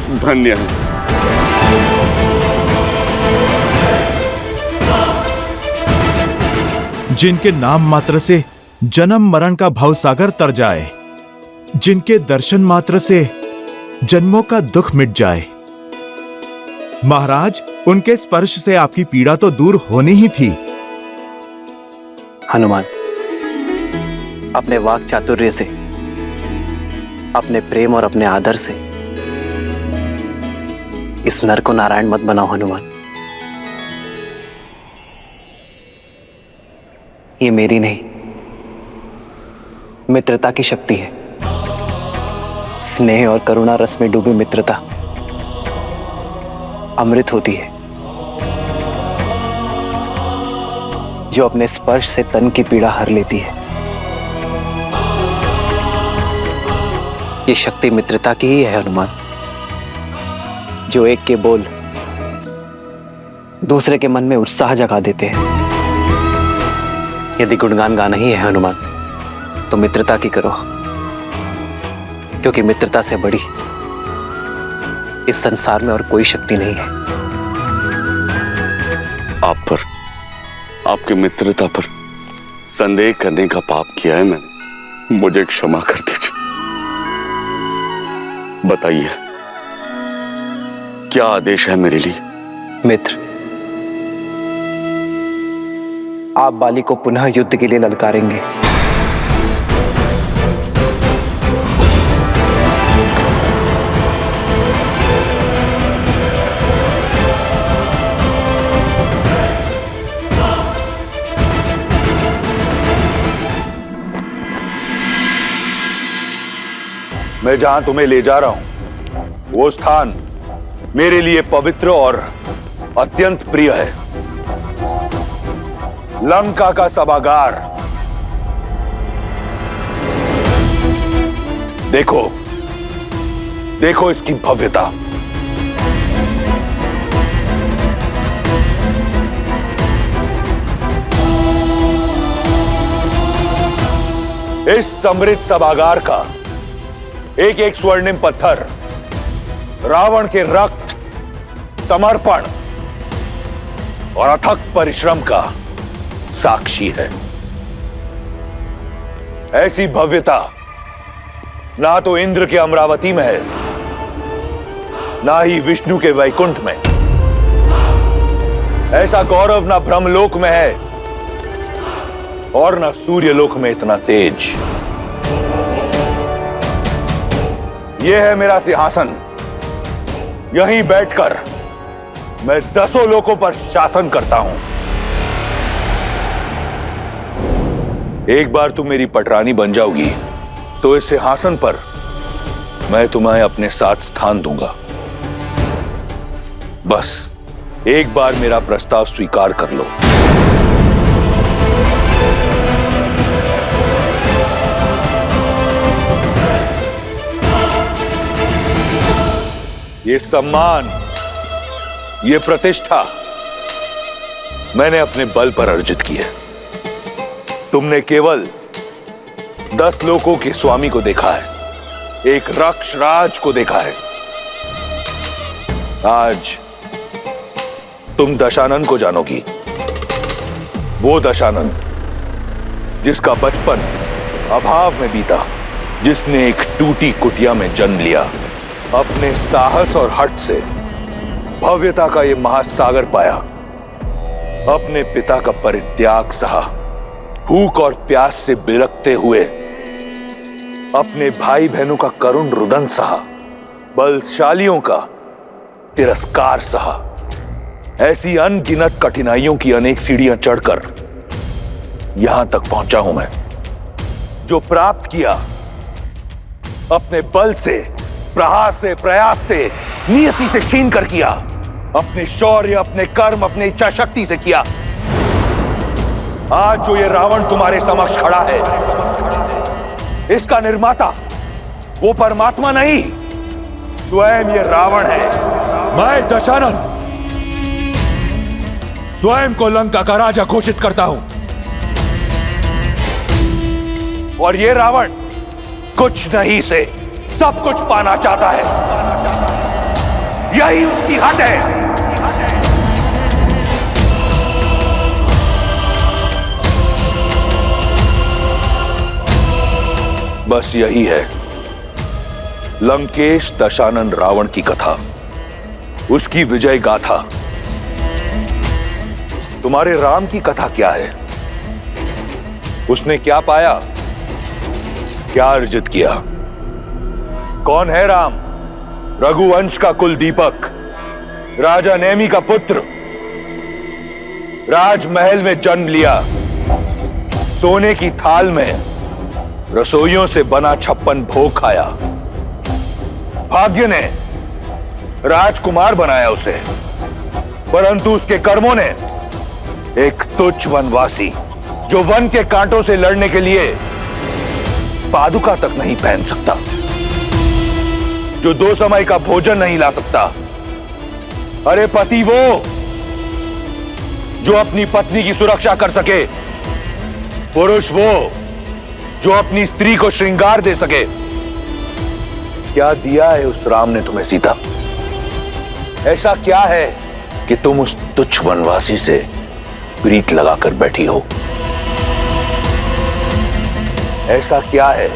धन्य है। जिनके नाम मात्र से जन्म मरण का भवसागर तर जाए, जिनके दर्शन मात्र से जन्मों का दुख मिट जाए। महाराज, उनके स्पर्श से आपकी पीड़ा तो दूर होनी ही थी। हनुमान, अपने वाक चातुर्य से, अपने प्रेम और अपने आदर से इस नर को नारायण मत बनाओ। हनुमान, ये मेरी नहीं, मित्रता की शक्ति है। स्नेह और करुणा रस में डूबी मित्रता अमृत होती है, जो अपने स्पर्श से तन की पीड़ा हर लेती है। ये शक्ति मित्रता की ही है हनुमान, जो एक के बोल दूसरे के मन में उत्साह जगा देते हैं। यदि गुणगान गाना ही है हनुमान, तो मित्रता की करो, क्योंकि मित्रता से बड़ी इस संसार में और कोई शक्ति नहीं है। आप पर, आपकी मित्रता पर संदेह करने का पाप किया है मैंने, मुझे क्षमा कर दीजिए। बताइए, क्या आदेश है मेरे लिए? मित्र, आप बाली को पुनः युद्ध के लिए ललकारेंगे। मैं जहां तुम्हें ले जा रहा हूं, वो स्थान मेरे लिए पवित्र और अत्यंत प्रिय है। लंका का सभागार। देखो, देखो इसकी भव्यता। इस समृद्ध सभागार का एक एक स्वर्णिम पत्थर रावण के रक्त, समर्पण और अथक परिश्रम का साक्षी है। ऐसी भव्यता ना तो इंद्र के अमरावती में है, ना ही विष्णु के वैकुंठ में। ऐसा गौरव ना ब्रह्मलोक में है और ना सूर्यलोक में इतना तेज। यह है मेरा सिंहासन। यहीं बैठकर मैं 10 लोकों पर शासन करता हूं। एक बार तुम मेरी पटरानी बन जाओगी तो इस सिंहासन पर मैं तुम्हें अपने साथ स्थान दूंगा। बस एक बार मेरा प्रस्ताव स्वीकार कर लो। ये सम्मान, ये प्रतिष्ठा मैंने अपने बल पर अर्जित की है। तुमने केवल 10 लोकों के स्वामी को देखा है, एक रक्षराज को देखा है। आज तुम दशानन को जानोगी। वो दशानन जिसका बचपन अभाव में बीता, जिसने एक टूटी कुटिया में जन्म लिया, अपने साहस और हठ से भव्यता का यह महासागर पाया, अपने पिता का परित्याग सहा, भूख और प्यास से बिलखते हुए अपने भाई बहनों का करुण रुदन सहा, बलशालियों का तिरस्कार सहा। ऐसी अनगिनत कठिनाइयों की अनेक सीढ़ियां चढ़कर यहां तक पहुंचा हूं मैं। जो प्राप्त किया अपने बल से, प्रहार से, प्रयास से, नियति से छीन कर किया। अपने शौर्य, अपने कर्म, अपनी इच्छा शक्ति से किया। आज जो ये रावण तुम्हारे समक्ष खड़ा है, इसका निर्माता वो परमात्मा नहीं, स्वयं ये रावण है। मैं दशानन स्वयं को लंका का राजा घोषित करता हूं। और ये रावण कुछ नहीं से सब कुछ पाना चाहता है। यही उसकी हद है। बस यही है लंकेश दशानन रावण की कथा, उसकी विजय गाथा। तुम्हारे राम की कथा क्या है? उसने क्या पाया, क्या अर्जित किया? कौन है राम? रघुवंश का कुल दीपक, राजा नेमि का पुत्र, राजमहल में जन्म लिया, सोने की थाल में रसोइयों से बना 56 भोग खाया। भाग्य ने राजकुमार बनाया उसे, परंतु उसके कर्मों ने एक तुच्छ वनवासी, जो वन के कांटों से लड़ने के लिए पादुका तक नहीं पहन सकता, जो 2 समय का भोजन नहीं ला सकता। अरे पति वो जो अपनी पत्नी की सुरक्षा कर सके, पुरुष वो जो अपनी स्त्री को श्रृंगार दे सके। क्या दिया है उस राम ने तुम्हें सीता? ऐसा क्या है कि तुम उस तुच्छ वनवासी से प्रीत लगाकर बैठी हो? ऐसा क्या है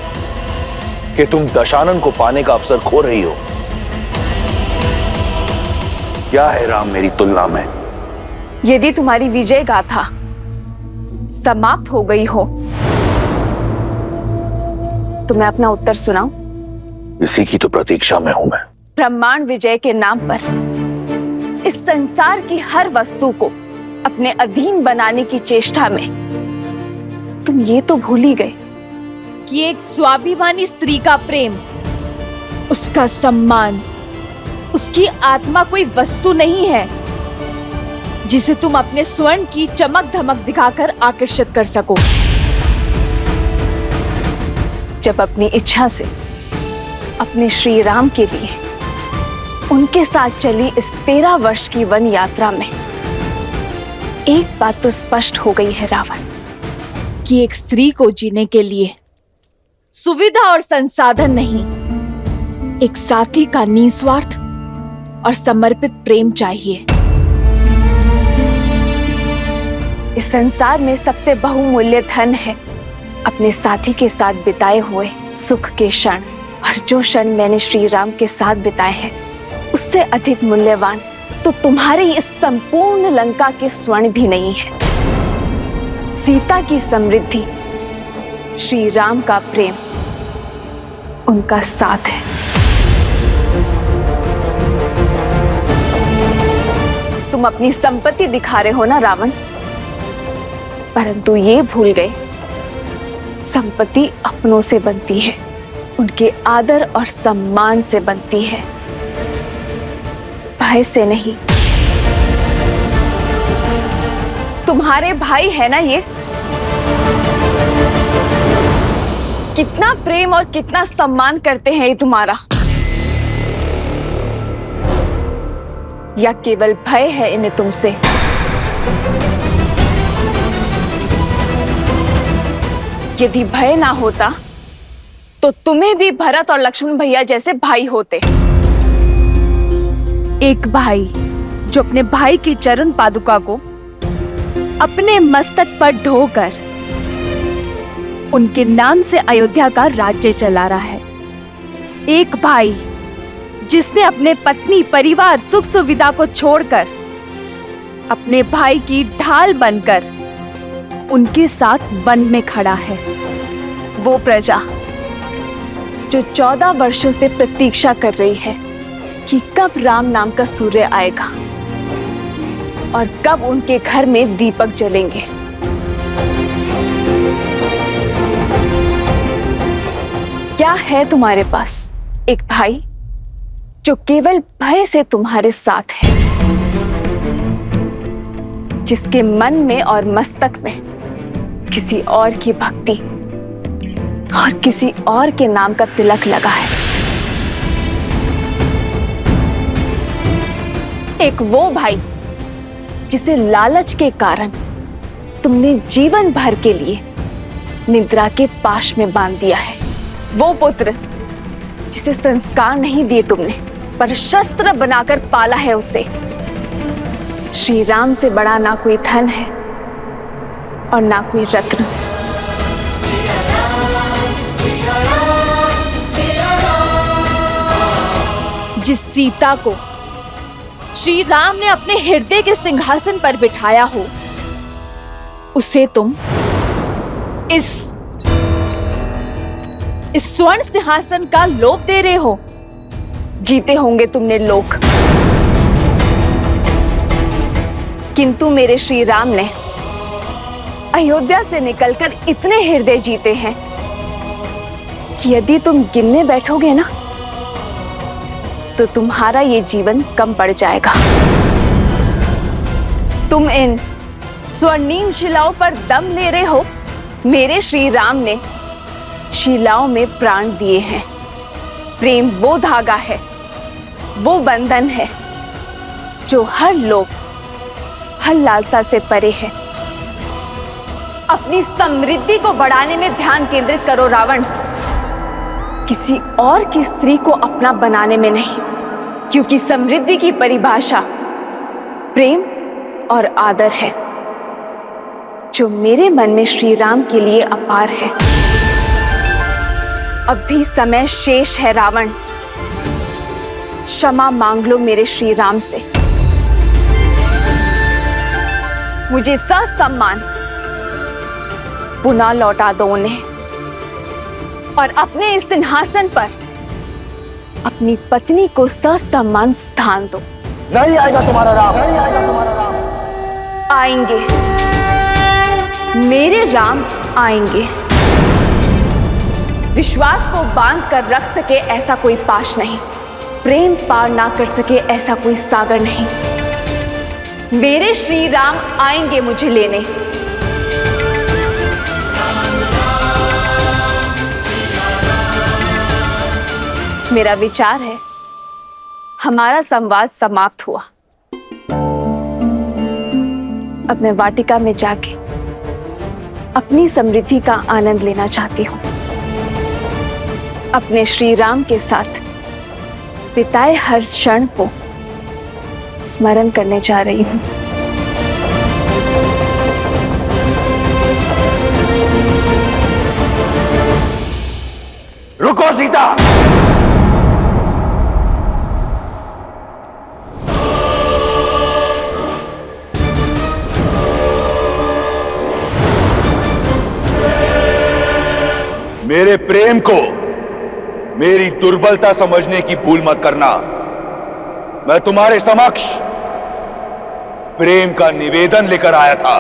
कि तुम दशानन को पाने का अवसर खो रही हो? क्या है राम मेरी तुलना में? यदि तुम्हारी विजय गाथा समाप्त हो गई हो तो मैं अपना उत्तर सुनाऊं? इसी की तो प्रतीक्षा में हूं मैं। ब्रह्मांड विजय के नाम पर इस संसार की हर वस्तु को अपने अधीन बनाने की चेष्टा में तुम ये तो भूल ही गए कि एक स्वाभिमानी स्त्री का प्रेम, उसका सम्मान, उसकी आत्मा कोई वस्तु नहीं है जिसे तुम अपने स्वर्ण की चमक धमक दिखाकर आकर्षित कर सको। जब अपनी इच्छा से अपने श्री राम के लिए उनके साथ चली इस 13 वर्ष की वन यात्रा में एक बात तो स्पष्ट हो गई है रावण, कि एक स्त्री को जीने के लिए सुविधा और संसाधन नहीं, एक साथी का निस्वार्थ और समर्पित प्रेम चाहिए। इस संसार में सबसे बहुमूल्य धन है अपने साथी के साथ बिताए हुए सुख के क्षण, और जो क्षण मैंने श्री राम के साथ बिताए हैं उससे अधिक मूल्यवान तो तुम्हारी इस संपूर्ण लंका के स्वर्ण भी नहीं है। सीता की समृद्धि, श्री राम का प्रेम, उनका साथ है। तुम अपनी संपत्ति दिखा रहे हो ना रावण, परंतु ये भूल गए संपत्ति अपनों से बनती है, उनके आदर और सम्मान से बनती है, भय से नहीं। तुम्हारे भाई है ना ये? कितना प्रेम और कितना सम्मान करते हैं ये तुम्हारा, या केवल भय है इन्हें तुमसे? यदि भय ना होता तो तुम्हें भी भरत और लक्ष्मण भैया जैसे भाई होते। एक भाई जो अपने भाई की चरण पादुका को अपने मस्तक पर ढोकर उनके नाम से अयोध्या का राज्य चला रहा है। एक भाई जिसने अपने पत्नी, परिवार, सुख सुविधा को छोड़कर अपने भाई की ढाल बनकर उनके साथ वन में खड़ा है। वो प्रजा जो 14 वर्षों से प्रतीक्षा कर रही है कि कब राम नाम का सूर्य आएगा और कब उनके घर में दीपक जलेंगे। क्या है तुम्हारे पास एक भाई जो केवल भय से तुम्हारे साथ है, जिसके मन में और मस्तक में किसी और की भक्ति और किसी और के नाम का तिलक लगा है? एक वो भाई जिसे लालच के कारण तुमने जीवन भर के लिए निद्रा के पाश में बांध दिया है। वो पुत्र जिसे संस्कार नहीं दिए तुमने, पर शस्त्र बनाकर पाला है उसे। श्री राम से बड़ा ना कोई धन है और ना कोई रत्न। जिस सीता को श्री राम ने अपने हृदय के सिंहासन पर बिठाया हो, उसे तुम इस स्वर्ण सिंहासन का लोभ दे रहे हो। जीते होंगे तुमने लोक, किंतु मेरे श्री राम ने अयोध्या से निकलकर इतने हृदय जीते हैं कि यदि तुम गिनने बैठोगे ना तो तुम्हारा ये जीवन कम पड़ जाएगा। तुम इन स्वर्णीम शिलाओं पर दम ले रहे हो। मेरे श्री राम ने शिलाओं में प्राण दिए हैं। प्रेम वो धागा है, वो बंधन है जो हर लोग, हर लालसा से परे है। अपनी समृद्धि को बढ़ाने में ध्यान केंद्रित करो रावण, किसी और की स्त्री को अपना बनाने में नहीं, क्योंकि समृद्धि की परिभाषा प्रेम और आदर है, जो मेरे मन में श्री राम के लिए अपार है। अब भी समय शेष है रावण, क्षमा मांग लो मेरे श्री राम से। मुझे ससम्मान पुनः लौटा दो उन्हें और अपने इस सिंहासन पर अपनी पत्नी को ससम्मान स्थान दो। नहीं आएगा तुम्हारा राम, नहीं आएगा तुम्हारा राम। आएंगे, मेरे राम आएंगे। विश्वास को बांध कर रख सके ऐसा कोई पाश नहीं, प्रेम पार ना कर सके ऐसा कोई सागर नहीं। मेरे श्री राम आएंगे मुझे लेने। मेरा विचार है हमारा संवाद समाप्त हुआ। अब मैं वाटिका में जाके अपनी समृद्धि का आनंद लेना चाहती हूँ। अपने श्री राम के साथ बिताए हर क्षण को स्मरण करने जा रही हूँ। रुको सीता, मेरे प्रेम को मेरी दुर्बलता समझने की भूल मत करना। मैं तुम्हारे समक्ष प्रेम का निवेदन लेकर आया था,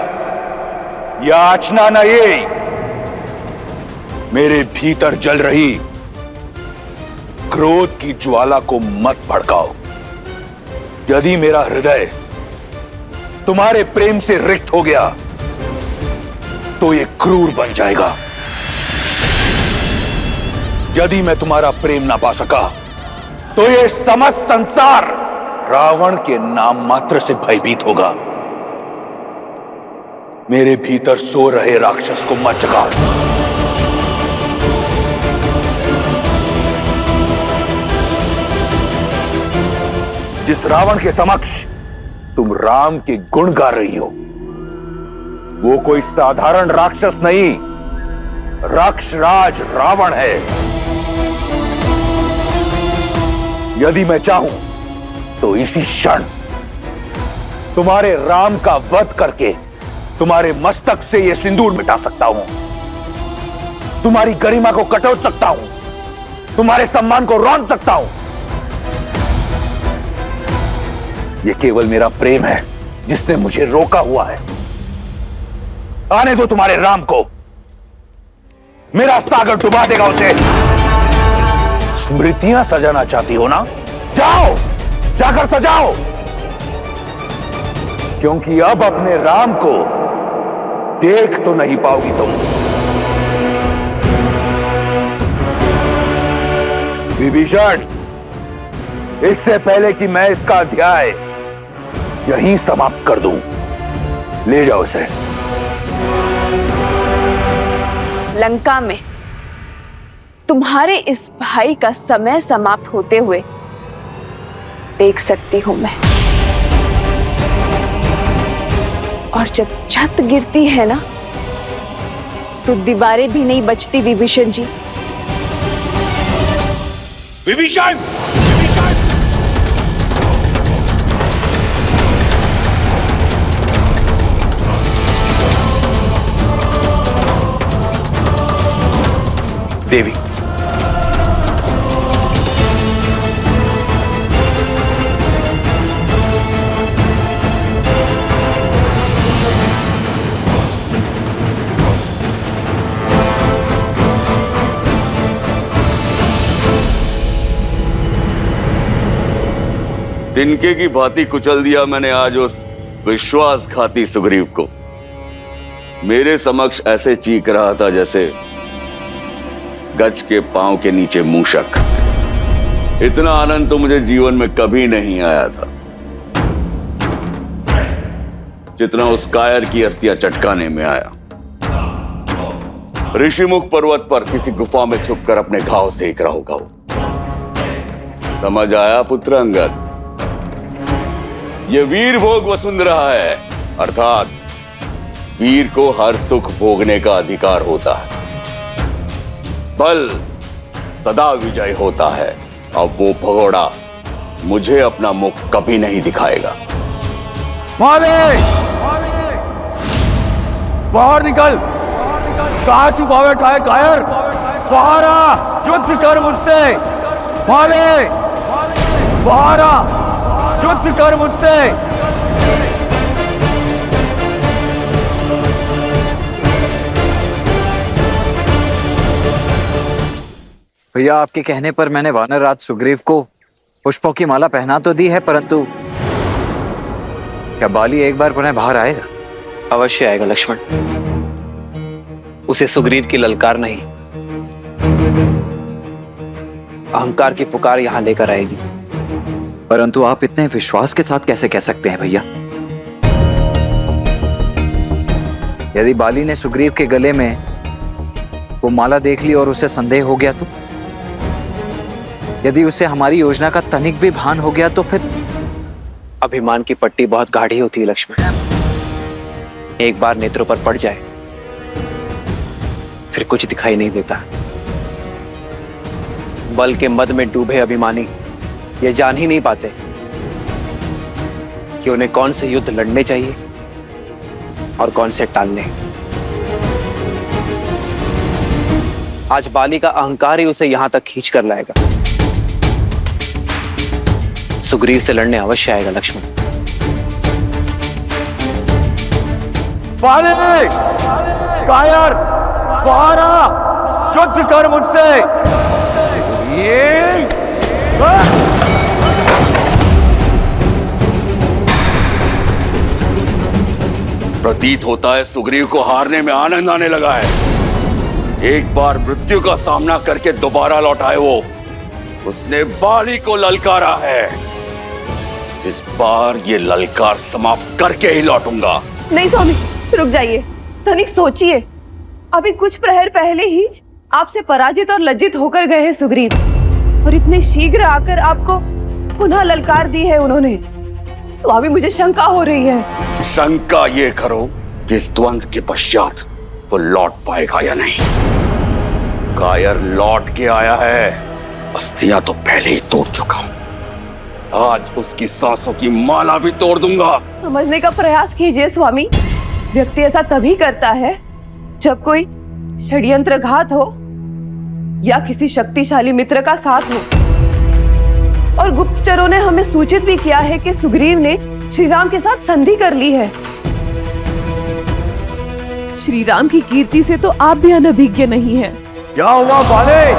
याचना न ये। मेरे भीतर जल रही क्रोध की ज्वाला को मत भड़काओ। यदि मेरा हृदय तुम्हारे प्रेम से रिक्त हो गया तो ये क्रूर बन जाएगा। यदि मैं तुम्हारा प्रेम ना पा सका तो ये समस्त संसार रावण के नाम मात्र से भयभीत होगा। मेरे भीतर सो रहे राक्षस को मत जगाओ। जिस रावण के समक्ष तुम राम के गुण गा रही हो, वो कोई साधारण राक्षस नहीं, राक्षराज रावण है। यदि मैं चाहूं तो इसी क्षण तुम्हारे राम का वध करके तुम्हारे मस्तक से यह सिंदूर मिटा सकता हूं, तुम्हारी गरिमा को कटोट सकता हूं, तुम्हारे सम्मान को रौंद सकता हूं। यह केवल मेरा प्रेम है जिसने मुझे रोका हुआ है। आने दो तुम्हारे राम को, मेरा सागर डुबा देगा उसे। स्मृतियां सजाना चाहती हो ना? जाओ, जाकर सजाओ, क्योंकि अब अपने राम को देख तो नहीं पाओगी तुम। विभीषण, इससे पहले कि मैं इसका अध्याय यहीं समाप्त कर दूं, ले जाओ इसे। लंका में तुम्हारे इस भाई का समय समाप्त होते हुए टेक सकती हूँ मैं। और जब छत गिरती है ना, तो दीवारें भी नहीं बचती विभीषण जी। विभीषण! देवी, तिनके की भांति कुचल दिया मैंने आज उस विश्वासघाती सुग्रीव को। मेरे समक्ष ऐसे चीख रहा था जैसे गज के पांव के नीचे मूषक। इतना आनंद तो मुझे जीवन में कभी नहीं आया था जितना उस कायर की अस्थियां चटकाने में आया। ऋषिमुख पर्वत पर किसी गुफा में छुपकर अपने घाव सेक रहा होगा वो। समझ आया पुत्र अंगद? ये वीर भोग वसुंधरा है, अर्थात वीर को हर सुख भोगने का अधिकार होता है। बल सदा विजय होता है। अब वो भगोड़ा मुझे अपना मुख कभी नहीं दिखाएगा। बाहर निकल। कहाँ छुपा बैठा है कायर? बाहर आ, युद्ध कर मुझसे। बाहर आ, युद्ध कर मुझसे। भैया, आपके कहने पर मैंने वानरराज सुग्रीव को पुष्पों की माला पहना तो दी है, परंतु क्या बाली एक बार पुनः बाहर आएगा? अवश्य आएगा लक्ष्मण। उसे सुग्रीव की ललकार नहीं, अहंकार की पुकार यहां लेकर आएगी। परंतु आप इतने विश्वास के साथ कैसे कह सकते हैं भैया? यदि बाली ने सुग्रीव के गले में वो माला देख ली और उसे संदेह हो गया तो? यदि उसे हमारी योजना का तनिक भी भान हो गया तो फिर? अभिमान की पट्टी बहुत गाढ़ी होती है लक्ष्मण। एक बार नेत्रों पर पड़ जाए फिर कुछ दिखाई नहीं देता। बल के मद में डूबे अभिमानी ये जान ही नहीं पाते कि उन्हें कौन से युद्ध लड़ने चाहिए और कौन से टालने। आज बाली का अहंकार ही उसे यहां तक खींच कर लाएगा। सुग्रीव से लड़ने अवश्य आएगा लक्ष्मण। बाली, कायर, बाहर आ, युद्ध कर मुझसे। प्रतीत होता है सुग्रीव को हारने में आनंद आने लगा है। एक बार मृत्यु का सामना करके दोबारा लौटाए वो। उसने बाली को ललकारा है। इस बार ये ललकार समाप्त करके ही लौटूंगा। नहीं स्वामी, रुक जाइए। तनिक सोचिए। अभी कुछ प्रहर पहले ही आपसे पराजित और लज्जित होकर गए हैं सुग्रीव, और इतने शीघ्र आकर आपको पुनः ललकार दी है उन्होंने। स्वामी, मुझे शंका हो रही है। शंका ये करो कि इस द्वंद्व के पश्चात वो लौट पाएगा या नहीं। कायर लौट के आया है। अस्थियां तो पहले ही तोड़ चुका हूं। आज उसकी सांसों की माला भी तोड़ दूंगा। समझने का प्रयास कीजिए स्वामी। व्यक्ति ऐसा तभी करता है जब कोई षड्यंत्रघात हो या किसी शक्तिशाली मित्र का साथ हो। और गुप्तचरों ने हमें सूचित भी किया है कि सुग्रीव ने श्री राम के साथ संधि कर ली है। श्री राम की कीर्ति से तो आप भी अनभिज्ञ नहीं हैं। क्या हुआ बाली?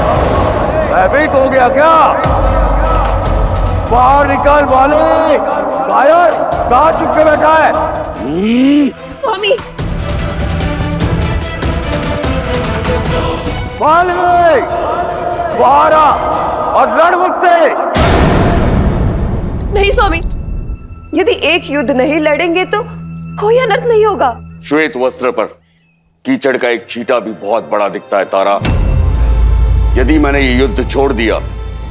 भयभीत हो गया क्या? बाहर निकल बाली। कायर, कहाँ चुप के बैठा है? स्वामी, बाली, बाहर आ और लड़ मुझसे। नहीं स्वामी, यदि एक युद्ध नहीं लड़ेंगे तो कोई अनर्थ नहीं होगा। श्वेत वस्त्र पर कीचड़ का एक छींटा भी बहुत बड़ा दिखता है तारा। यदि मैंने ये युद्ध छोड़ दिया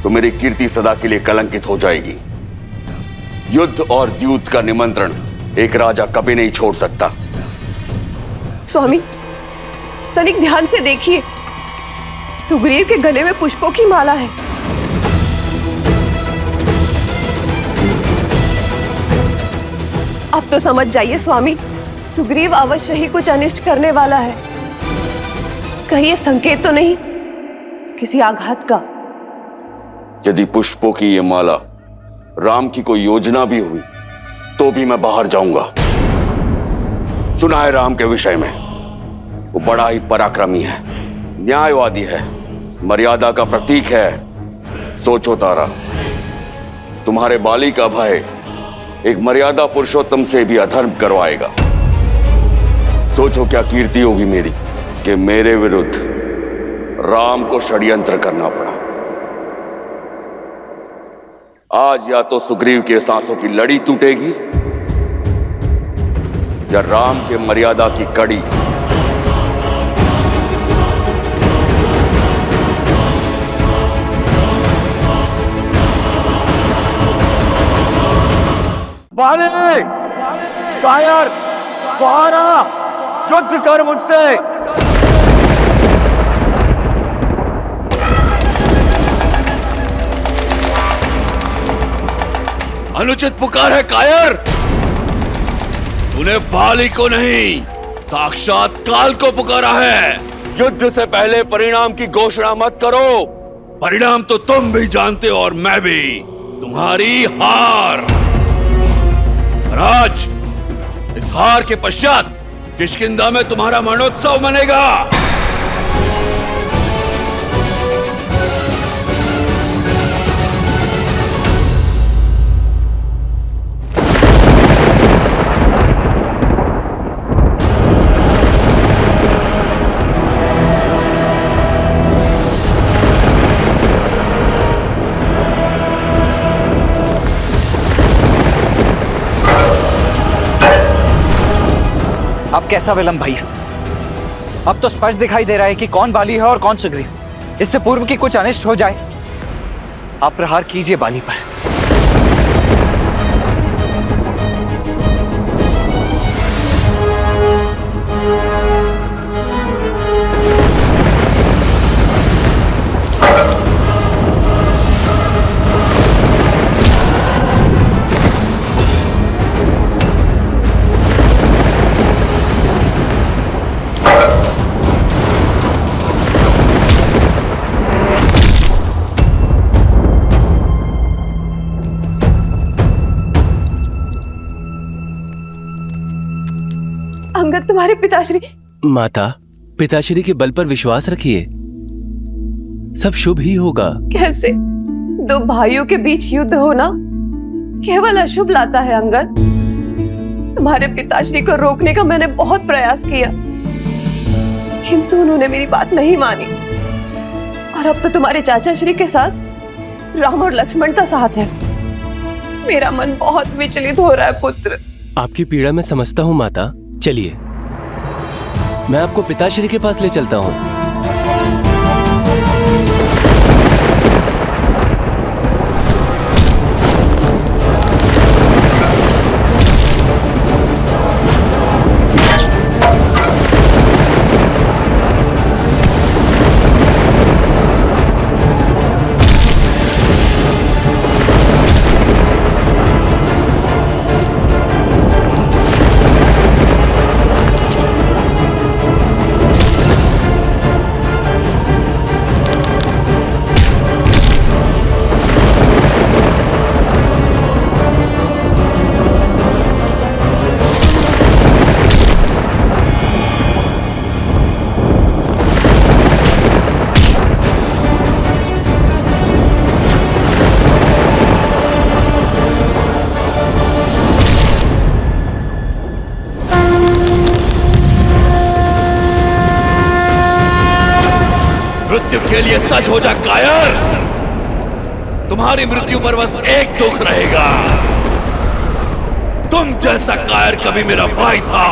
तो मेरी कीर्ति सदा के लिए कलंकित हो जाएगी। युद्ध और द्यूत का निमंत्रण एक राजा कभी नहीं छोड़ सकता। स्वामी, तनिक ध्यान से देखिए, सुग्रीव के गले में पुष्पों की माला है। अब तो समझ जाइए स्वामी, सुग्रीव अवश्य ही कुछ अनिष्ट करने वाला है। कहीं ये संकेत तो नहीं किसी आघात का? यदि पुष्पों की ये माला राम की कोई योजना भी हुई तो भी मैं बाहर जाऊंगा। सुना है राम के विषय में, वो बड़ा ही पराक्रमी है, न्यायवादी है, मर्यादा का प्रतीक है। सोचो तारा, तुम्हारे बाली का भय एक मर्यादा पुरुषोत्तम से भी अधर्म करवाएगा। सोचो क्या कीर्ति होगी मेरी कि मेरे विरुद्ध राम को षड्यंत्र करना पड़ा। आज या तो सुग्रीव के सांसों की लड़ी टूटेगी या राम के मर्यादा की कड़ी। बाली, कायर, बाहर आ, युद्ध कर मुझसे। अनुचित पुकार है कायर। तूने बाली को नहीं, साक्षात काल को पुकारा है। युद्ध से पहले परिणाम की घोषणा मत करो। परिणाम तो तुम भी जानते हो और मैं भी। तुम्हारी हार। राज, इस हार के पश्चात किष्किंधा में तुम्हारा मरणोत्सव मनेगा। अब कैसा विलंब भैया? अब तो स्पष्ट दिखाई दे रहा है कि कौन बाली है और कौन सुग्रीव। इससे पूर्व कि कुछ अनिष्ट हो जाए, आप प्रहार कीजिए बाली पर। अंगद, तुम्हारे पिताश्री। माता, पिताश्री के बल पर विश्वास रखिए, सब शुभ ही होगा। कैसे? दो भाइयों के बीच युद्ध होना केवल अशुभ लाता है अंगद। तुम्हारे पिताश्री को रोकने का मैंने बहुत प्रयास किया, किंतु उन्होंने मेरी बात नहीं मानी। और अब तो तुम्हारे चाचा श्री के साथ राम और लक्ष्मण का साथ है। मेरा मन बहुत विचलित हो रहा है पुत्र। आपकी पीड़ा मैं समझता हूँ माता। चलिए, मैं आपको पिताश्री के पास ले चलता हूँ। मृत्यु के लिए सच हो जा कायर। तुम्हारी मृत्यु पर बस एक दुख रहेगा, तुम जैसा कायर कभी मेरा भाई था।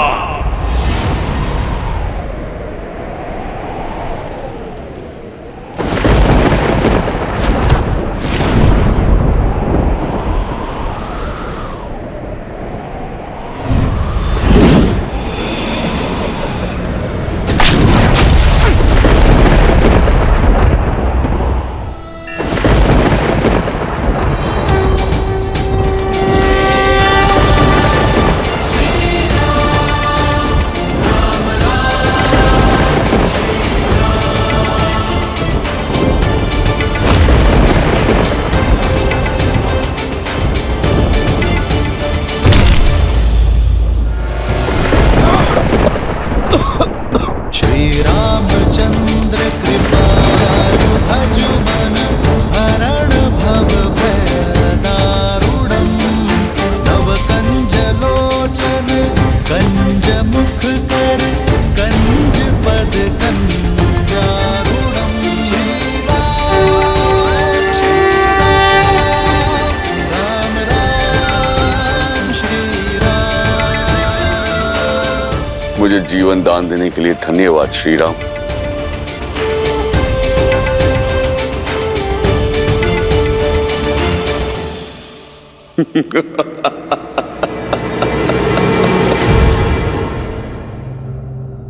मुझे जीवन दान देने के लिए धन्यवाद श्री राम।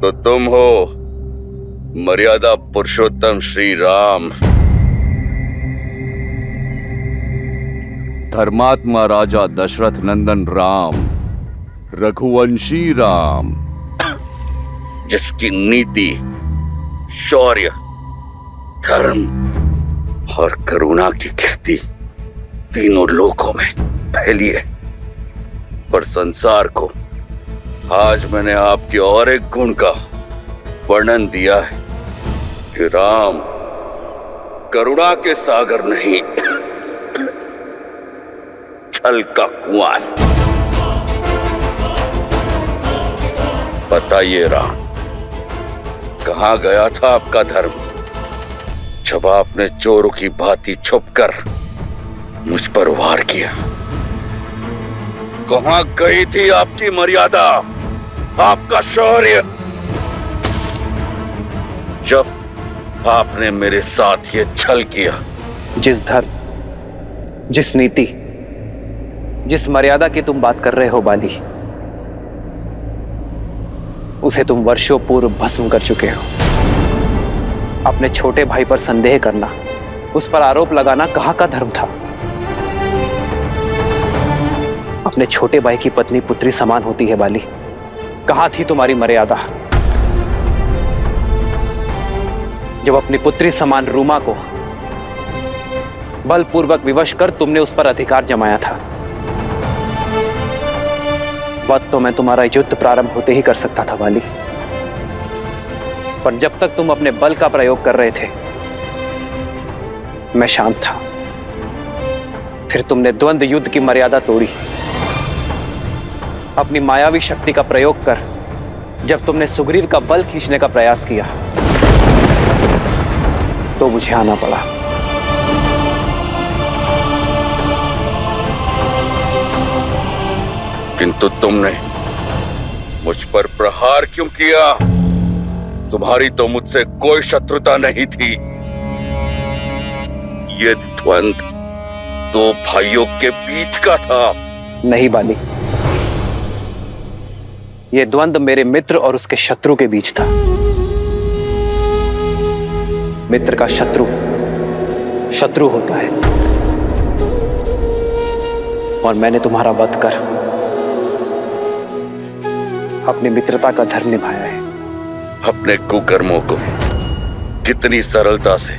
तो तुम हो मर्यादा पुरुषोत्तम श्री राम, धर्मात्मा राजा दशरथ नंदन राम, रघुवंशी राम, जिसकी नीति, शौर्य, धर्म और करुणा की कीर्ति तीनों लोकों में फैली है। पर संसार को आज मैंने आपके और एक गुण का वर्णन दिया है कि राम करुणा के सागर नहीं, छल का कुआं है। बताइए राम, कहां गया था आपका धर्म जब आपने चोरों की भांति छुपकर मुझ पर वार किया? कहां गई थी आपकी मर्यादा, आपका शौर्य, जब आपने मेरे साथ ये छल किया? जिस धर्म, जिस नीति, जिस मर्यादा की तुम बात कर रहे हो बाली, उसे तुम वर्षों पूर्व भस्म कर चुके हो। अपने छोटे भाई पर संदेह करना, उस पर आरोप लगाना कहाँ का धर्म था? अपने छोटे भाई की पत्नी पुत्री समान होती है बाली, कहाँ थी तुम्हारी मर्यादा जब अपनी पुत्री समान रूमा को बलपूर्वक विवश कर तुमने उस पर अधिकार जमाया था? वह तो मैं तुम्हारा युद्ध प्रारंभ होते ही कर सकता था बाली, पर जब तक तुम अपने बल का प्रयोग कर रहे थे मैं शांत था। फिर तुमने द्वंद्व युद्ध की मर्यादा तोड़ी। अपनी मायावी शक्ति का प्रयोग कर जब तुमने सुग्रीव का बल खींचने का प्रयास किया तो मुझे आना पड़ा। किंतु तुमने मुझ पर प्रहार क्यों किया? तुम्हारी तो मुझसे कोई शत्रुता नहीं थी। ये द्वंद्व दो भाइयों के बीच का था। नहीं बाली, यह द्वंद्व मेरे मित्र और उसके शत्रु के बीच था। मित्र का शत्रु शत्रु होता है, और मैंने तुम्हारा वध कर अपनी मित्रता का धर्म निभाया है। अपने कुकर्मों को कितनी सरलता से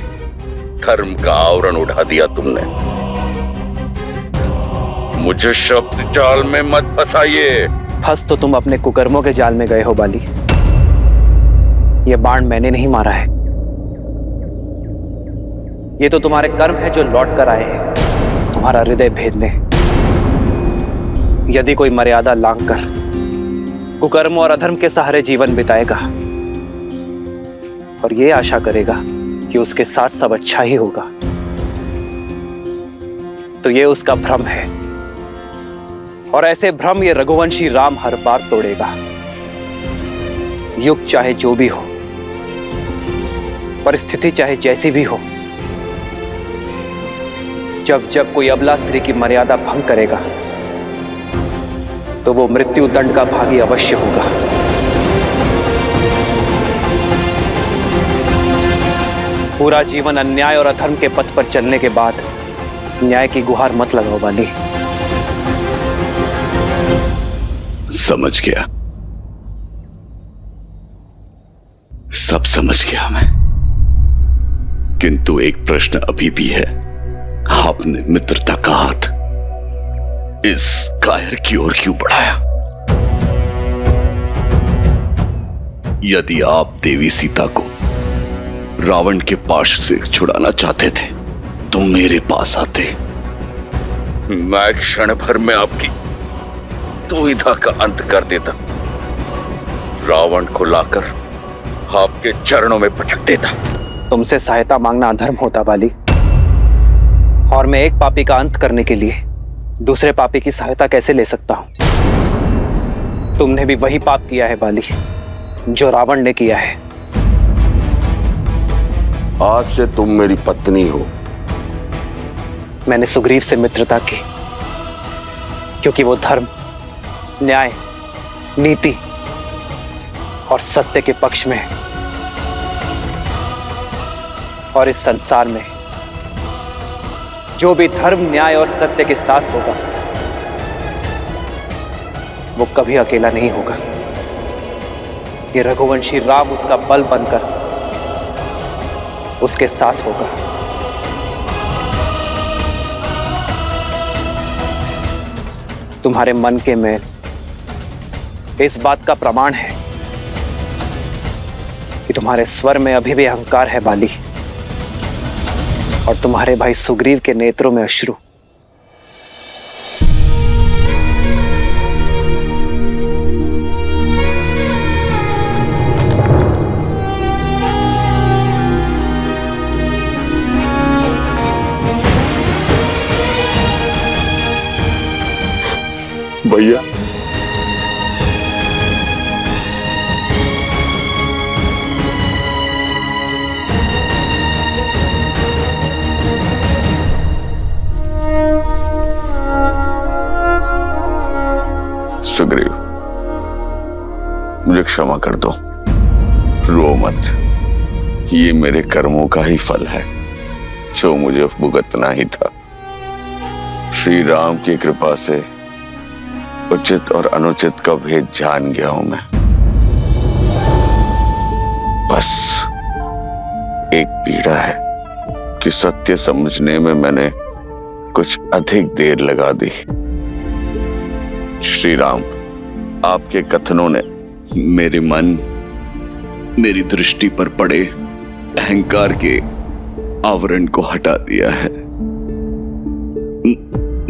धर्म का आवरण उठा दिया तुमने। मुझे शब्द जाल में मत फंसाइए। फंस तो तुम अपने कुकर्मों के जाल में गए हो बाली। यह बाण मैंने नहीं मारा है, ये तो तुम्हारे कर्म है जो लौट कर आए हैं तुम्हारा हृदय भेदने। यदि कोई मर्यादा लांघकर कुकर्म और अधर्म के सहारे जीवन बिताएगा और ये आशा करेगा कि उसके साथ सब अच्छा ही होगा, तो ये उसका भ्रम है, और ऐसे भ्रम ये रघुवंशी राम हर बार तोड़ेगा। युग चाहे जो भी हो, परिस्थिति चाहे जैसी भी हो, जब जब कोई अबला स्त्री की मर्यादा भंग करेगा तो वो मृत्यु दंड का भागी अवश्य होगा। पूरा जीवन अन्याय और अधर्म के पथ पर चलने के बाद न्याय की गुहार मत लगाओ बाली। समझ गया, सब समझ गया मैं। किंतु एक प्रश्न अभी भी है। आपने मित्रता का हाथ इस कायर की ओर क्यों बढ़ाया? यदि आप देवी सीता को रावण के पाश से छुड़ाना चाहते थे तो मेरे पास आते। मैं क्षण भर में आपकी दुविधा का अंत कर देता। रावण को लाकर आपके चरणों में पटक देता। तुमसे सहायता मांगना अधर्म होता बाली, और मैं एक पापी का अंत करने के लिए दूसरे पापी की सहायता कैसे ले सकता हूं? तुमने भी वही पाप किया है बाली, जो रावण ने किया है। आज से तुम मेरी पत्नी हो। मैंने सुग्रीव से मित्रता की क्योंकि वो धर्म, न्याय, नीति और सत्य के पक्ष में है। और इस संसार में जो भी धर्म, न्याय और सत्य के साथ होगा वो कभी अकेला नहीं होगा। ये रघुवंशी राम उसका बल बनकर उसके साथ होगा। तुम्हारे मन के मैल इस बात का प्रमाण है कि तुम्हारे स्वर में अभी भी अहंकार है बाली, और तुम्हारे भाई सुग्रीव के नेत्रों में अश्रु। भैया, सुग्रीव, मुझे क्षमा कर दो। रो मत। ये मेरे कर्मों का ही फल है जो मुझे भुगतना ही था। श्री राम की कृपा से उचित और अनुचित का भेद जान गया हूं मैं। बस एक पीड़ा है कि सत्य समझने में मैंने कुछ अधिक देर लगा दी। श्री राम, आपके कथनों ने मेरे मन, मेरी दृष्टि पर पड़े अहंकार के आवरण को हटा दिया है।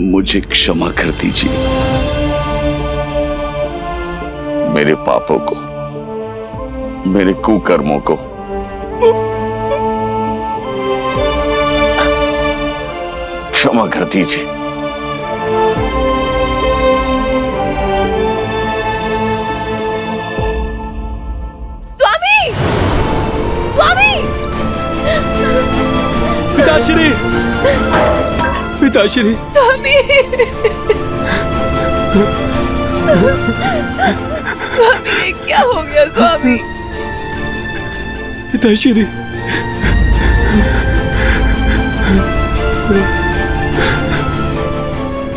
मुझे क्षमा कर दीजिए। मेरे पापों को, मेरे कुकर्मों को क्षमा कर दीजिए। स्वामी! स्वामी! पिताश्री! पिताश्री! स्वामी! स्वामी, ये क्या हो गया स्वामी? पिताश्री!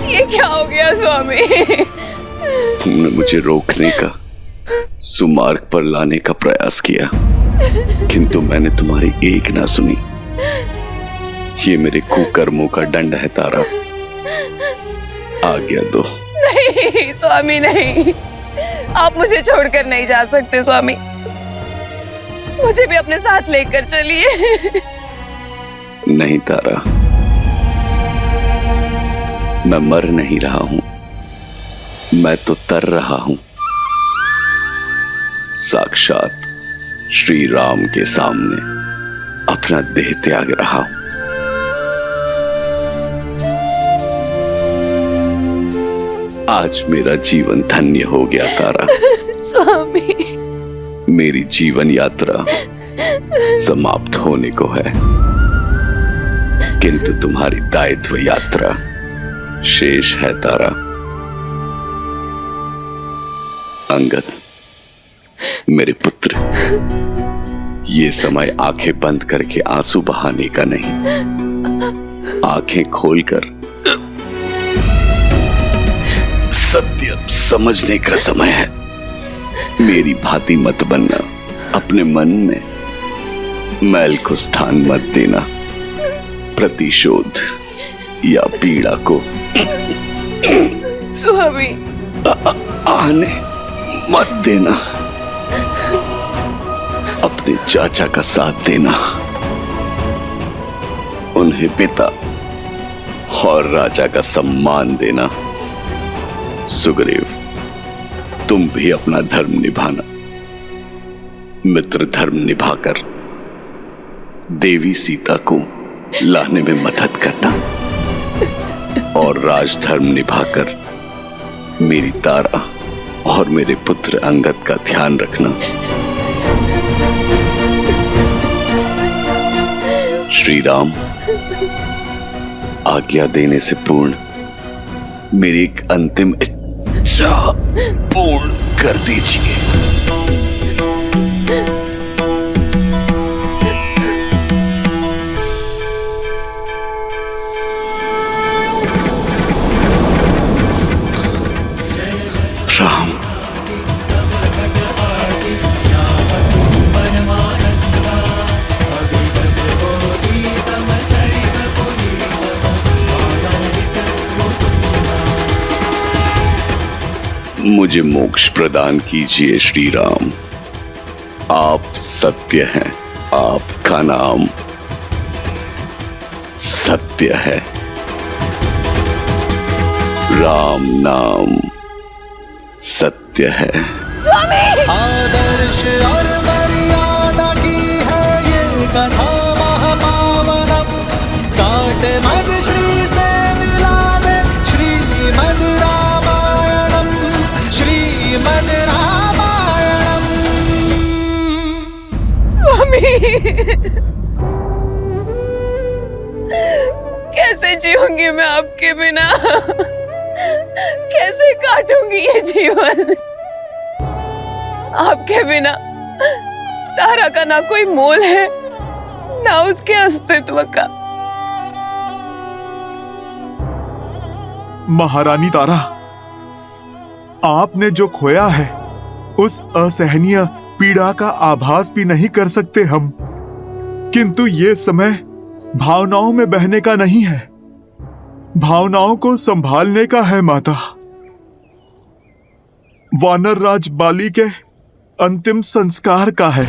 ये क्या हो गया स्वामी? तुमने मुझे रोकने का, सुमार्ग पर लाने का प्रयास किया, किंतु मैंने तुम्हारी एक ना सुनी। ये मेरे कुकर्मों का दंड है तारा। आज्ञा दो। नहीं स्वामी, नहीं। आप मुझे छोड़कर नहीं जा सकते स्वामी। मुझे भी अपने साथ लेकर चलिए। नहीं तारा, मैं मर नहीं रहा हूं, मैं तो तर रहा हूं। साक्षात श्री राम के सामने अपना देह त्याग रहा हूं। आज मेरा जीवन धन्य हो गया तारा। स्वामी, मेरी जीवन यात्रा समाप्त होने को है, किंतु तुम्हारी दायित्व यात्रा शेष है तारा। अंगद, मेरे पुत्र, ये समय आंखें बंद करके आंसू बहाने का नहीं, आंखें खोलकर सत्य समझने का समय है। मेरी भांति मत बनना, अपने मन में मैल को स्थान मत देना, प्रतिशोध या पीड़ा को स्वामी आने मत देना। अपने चाचा का साथ देना, उन्हें पिता और राजा का सम्मान देना। सुग्रीव, तुम भी अपना धर्म निभाना, मित्र धर्म निभाकर देवी सीता को लाने में मदद करना, और राजधर्म निभाकर मेरी तारा और मेरे पुत्र अंगद का ध्यान रखना। श्री राम, आज्ञा देने से पूर्ण मेरी एक अंतिम इच्छा पूर्ण कर दीजिए। राम, मुझे मोक्ष प्रदान कीजिए श्री राम। आप सत्य हैं, आपका नाम सत्य है। राम नाम सत्य है। आदर्श और मर्यादा की है ये कथा महापावनम। काट मद श्री से मिला दे श्रीमद रामायणम, श्रीमद रामायणम। स्वामी, कैसे जीऊंगी मैं आपके बिना? कैसे काटूंगी ये जीवन? आपके बिना तारा का ना कोई मोल है, ना उसके अस्तित्व का। महारानी तारा, आपने जो खोया है उस असहनीय पीड़ा का आभास भी नहीं कर सकते हम, किंतु ये समय भावनाओं में बहने का नहीं है, भावनाओं को संभालने का है माता। वानर राज बाली के अंतिम संस्कार का है,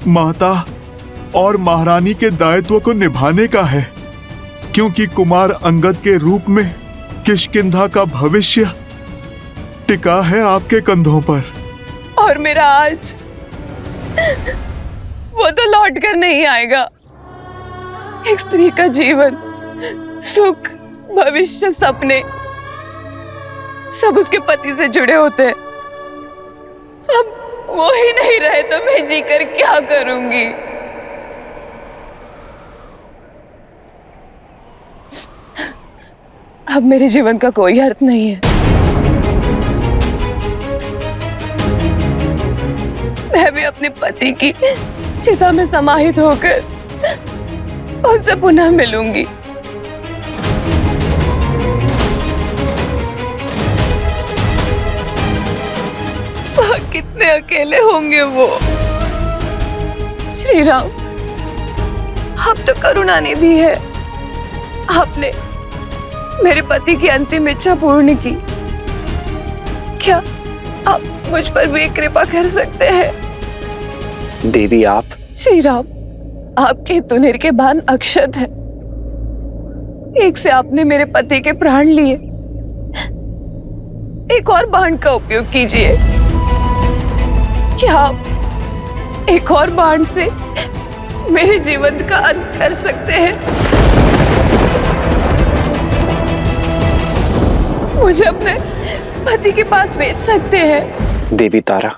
माता और महारानी के दायित्व को निभाने का है, क्योंकि कुमार अंगद के रूप में किष्किंधा का भविष्य टिका है आपके कंधों पर। और मेरा आज वो तो लौट कर नहीं आएगा। एक स्त्री का जीवन, सुख, भविष्य, सपने सब उसके पति से जुड़े होते हैं। अब वो ही नहीं रहे तो मैं जीकर क्या करूंगी? अब मेरे जीवन का कोई अर्थ नहीं है। मैं भी अपने पति की चिता में समाहित होकर उनसे पुनः मिलूंगी। कितने अकेले होंगे वो। श्री राम, आप तो करुणा निधि है। आपने मेरे पति की अंतिम इच्छा पूर्ण की, क्या आप मुझ पर भी कृपा कर सकते हैं? देवी आप। श्री राम, आपके तुनिर के बाण अक्षत है। एक से आपने मेरे पति के प्राण लिए, एक और बाण का उपयोग कीजिए। क्या आप एक और बाण से मेरे जीवन का अंत कर सकते हैं? मुझे अपने पति के पास भेज सकते हैं? देवी तारा,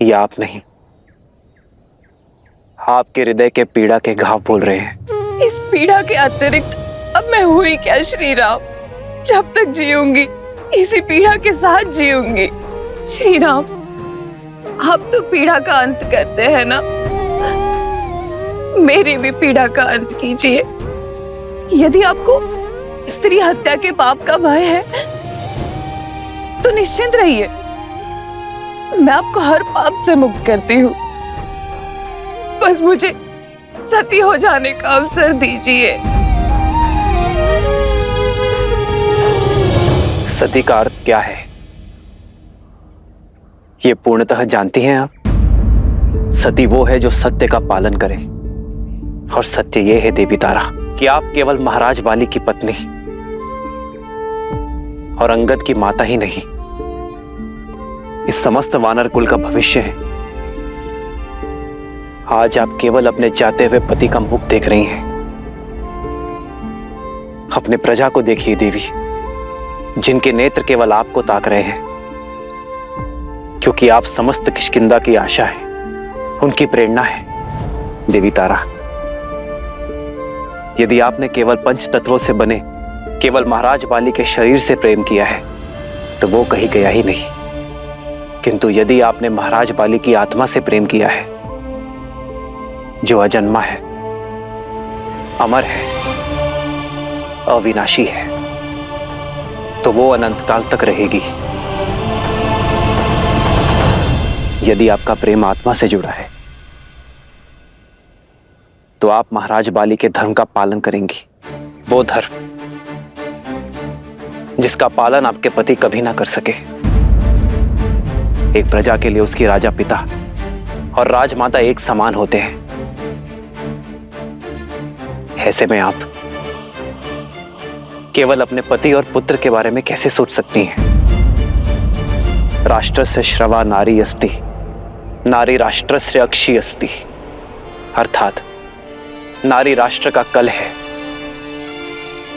ये आप नहीं, आपके हृदय के पीड़ा के घाव बोल रहे हैं। इस पीड़ा के अतिरिक्त अब मैं हुई क्या श्री राम? जब तक जीऊंगी इसी पीड़ा के साथ जीऊंगी। श्री राम, आप तो पीड़ा का अंत करते हैं ना, मेरी भी पीड़ा का अंत कीजिए। यदि आपको स्त्री हत्या के पाप का भय है तो निश्चिंत रहिए, मैं आपको हर पाप से मुक्त करती हूँ। बस मुझे सती हो जाने का अवसर दीजिए। सती का अर्थ क्या है ये पूर्णतः जानती हैं आप? सती वो है जो सत्य का पालन करे, और सत्य ये है देवी तारा कि आप केवल महाराज बाली की पत्नी और अंगद की माता ही नहीं, इस समस्त वानर कुल का भविष्य है। आज आप केवल अपने जाते हुए पति का मुख देख रही हैं। अपने प्रजा को देखिए देवी, जिनके नेत्र केवल आपको ताक रहे हैं। क्योंकि आप समस्त किष्किंधा की आशा है, उनकी प्रेरणा है देवी तारा। यदि आपने केवल पंच तत्वों से बने केवल महाराज बाली के शरीर से प्रेम किया है तो वो कहीं गया ही नहीं, किंतु यदि आपने महाराज बाली की आत्मा से प्रेम किया है जो अजन्मा है, अमर है, अविनाशी है, तो वो अनंत काल तक रहेगी। यदि आपका प्रेम आत्मा से जुड़ा है तो आप महाराज बाली के धर्म का पालन करेंगी, वो धर्म जिसका पालन आपके पति कभी ना कर सके। एक प्रजा के लिए उसकी राजा पिता और राजमाता एक समान होते हैं। ऐसे में आप केवल अपने पति और पुत्र के बारे में कैसे सोच सकती हैं? राष्ट्रस्य श्रवा नारी अस्ति, नारी राष्ट्रस्य अक्षी अस्ति। अर्थात नारी राष्ट्र का कल है,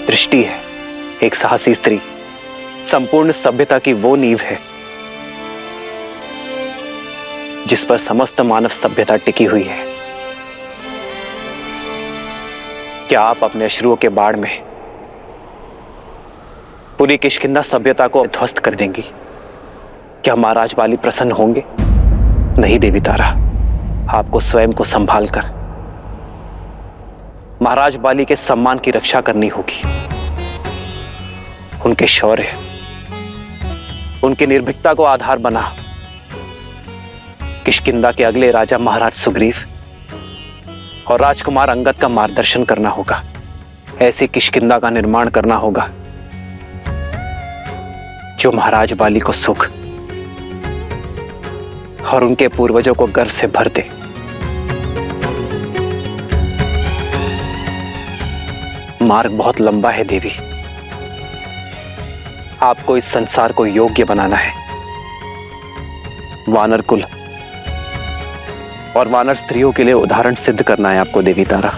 दृष्टि है, एक साहसी स्त्री संपूर्ण सभ्यता की वो नींव है जिस पर समस्त मानव सभ्यता टिकी हुई है। क्या आप अपने अश्रुओं के बाढ़ में पूरी किष्किंधा सभ्यता को ध्वस्त कर देंगी? क्या महाराज बाली प्रसन्न होंगे? नहीं देवी तारा, आपको स्वयं को संभाल कर महाराज बाली के सम्मान की रक्षा करनी होगी। उनके शौर्य, उनकी निर्भीकता को आधार बना किष्किंधा के अगले राजा महाराज सुग्रीव और राजकुमार अंगद का मार्गदर्शन करना होगा। ऐसी किष्किंधा का निर्माण करना होगा जो महाराज बाली को सुख और उनके पूर्वजों को गर्व से भर दे। मार्ग बहुत लंबा है देवी, आपको इस संसार को योग्य बनाना है। वानर कुल और वानर स्त्रियों के लिए उदाहरण सिद्ध करना है आपको देवी तारा।